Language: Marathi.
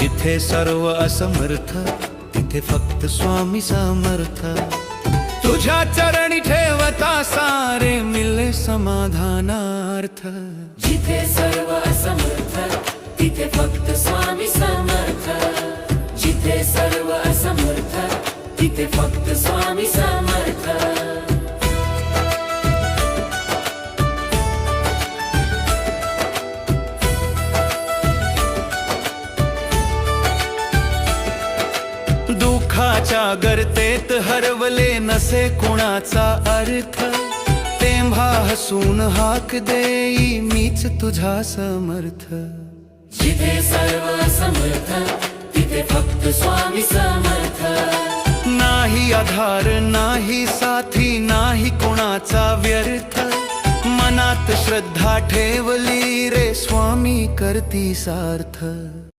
जिथे सर्व असमर्थ तिथे फक्त स्वामी समर्थ। तुझ्या चरणी ठेवता सारे मिले समाधानार्थ। जिथे सर्व असमर्थ तिथे फक्त स्वामी समर्थ। जिथे सर्व असमर्थ तिथे फक्त स्वामी समर्थ। दुःखाच्या गर्तेत हरवले नसे कुणाचा अर्थ, तेव्हा हसून हाक देई मीच तुझा समर्थ। जिथे सर्व समर्थ तिथे फक्त स्वामी समर्थ। नाही आधार नाही साथी नाही कोणाचा व्यर्थ, मनात श्रद्धा ठेवली रे स्वामी करती सार्थ।